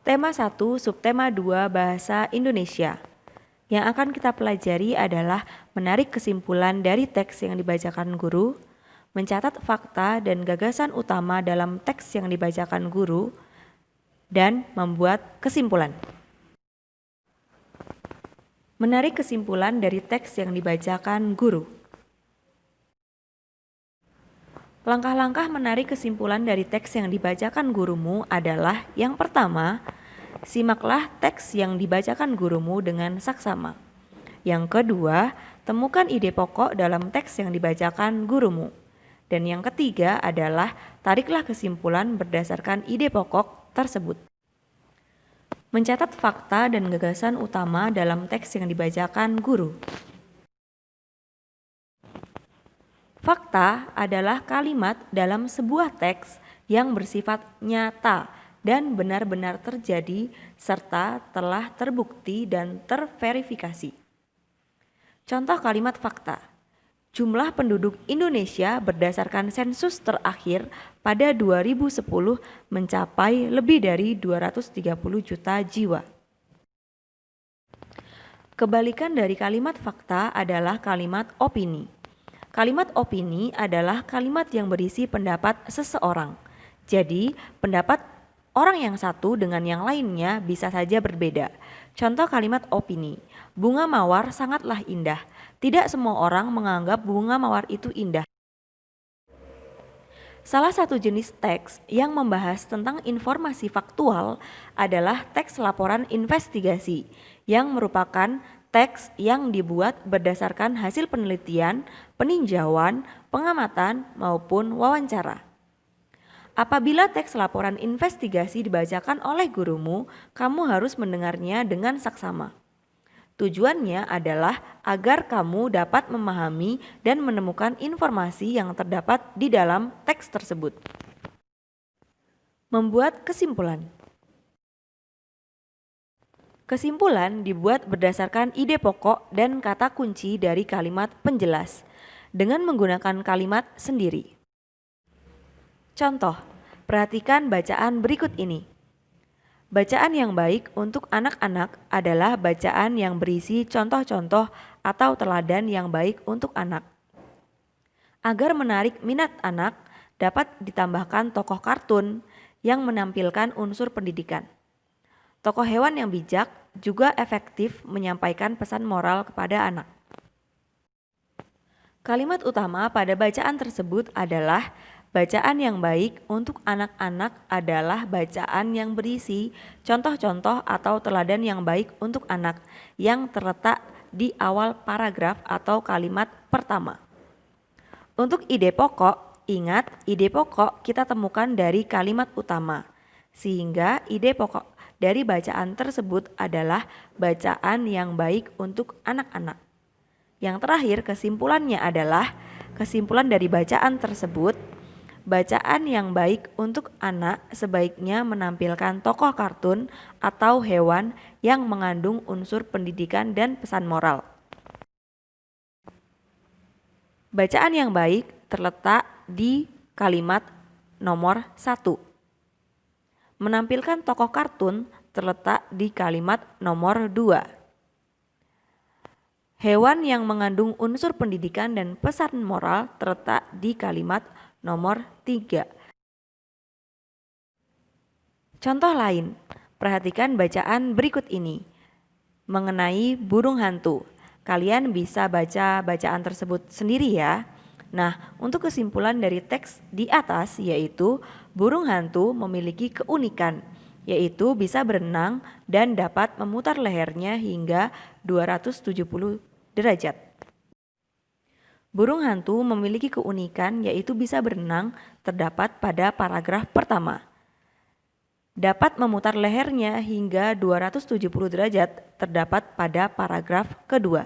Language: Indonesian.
Tema 1, subtema 2, Bahasa Indonesia. Yang akan kita pelajari adalah menarik kesimpulan dari teks yang dibacakan guru, mencatat fakta dan gagasan utama dalam teks yang dibacakan guru, dan membuat kesimpulan. Menarik kesimpulan dari teks yang dibacakan guru. Langkah-langkah menarik kesimpulan dari teks yang dibacakan gurumu adalah yang pertama, simaklah teks yang dibacakan gurumu dengan saksama. Yang kedua, temukan ide pokok dalam teks yang dibacakan gurumu. Dan yang ketiga adalah tariklah kesimpulan berdasarkan ide pokok tersebut. Mencatat fakta dan gagasan utama dalam teks yang dibacakan guru. Fakta adalah kalimat dalam sebuah teks yang bersifat nyata dan benar-benar terjadi serta telah terbukti dan terverifikasi. Contoh kalimat fakta. Jumlah penduduk Indonesia berdasarkan sensus terakhir pada 2010 mencapai lebih dari 230 juta jiwa. Kebalikan dari kalimat fakta adalah kalimat opini. Kalimat opini adalah kalimat yang berisi pendapat seseorang. Jadi, pendapat orang yang satu dengan yang lainnya bisa saja berbeda. Contoh kalimat opini, bunga mawar sangatlah indah. Tidak semua orang menganggap bunga mawar itu indah. Salah satu jenis teks yang membahas tentang informasi faktual adalah teks laporan investigasi, yang merupakan teks yang dibuat berdasarkan hasil penelitian, peninjauan, pengamatan, maupun wawancara. Apabila teks laporan investigasi dibacakan oleh gurumu, kamu harus mendengarnya dengan saksama. Tujuannya adalah agar kamu dapat memahami dan menemukan informasi yang terdapat di dalam teks tersebut. Membuat kesimpulan. Kesimpulan dibuat berdasarkan ide pokok dan kata kunci dari kalimat penjelas dengan menggunakan kalimat sendiri. Contoh, perhatikan bacaan berikut ini. Bacaan yang baik untuk anak-anak adalah bacaan yang berisi contoh-contoh atau teladan yang baik untuk anak. Agar menarik minat anak, dapat ditambahkan tokoh kartun yang menampilkan unsur pendidikan. Tokoh hewan yang bijak juga efektif menyampaikan pesan moral kepada anak. Kalimat utama pada bacaan tersebut adalah bacaan yang baik untuk anak-anak adalah bacaan yang berisi contoh-contoh atau teladan yang baik untuk anak yang terletak di awal paragraf atau kalimat pertama. Untuk ide pokok, ingat ide pokok kita temukan dari kalimat utama, sehingga ide pokok dari bacaan tersebut adalah bacaan yang baik untuk anak-anak. Yang terakhir kesimpulannya adalah kesimpulan dari bacaan tersebut, bacaan yang baik untuk anak sebaiknya menampilkan tokoh kartun atau hewan yang mengandung unsur pendidikan dan pesan moral. Bacaan yang baik terletak di kalimat nomor 1. Menampilkan tokoh kartun terletak di kalimat nomor 2. Hewan yang mengandung unsur pendidikan dan pesan moral terletak di kalimat nomor 3. Contoh lain, perhatikan bacaan berikut ini. Mengenai burung hantu, kalian bisa baca bacaan tersebut sendiri ya. Nah, untuk kesimpulan dari teks di atas yaitu burung hantu memiliki keunikan, yaitu bisa berenang dan dapat memutar lehernya hingga 270 derajat. Burung hantu memiliki keunikan yaitu bisa berenang terdapat pada paragraf pertama. Dapat memutar lehernya hingga 270 derajat terdapat pada paragraf kedua.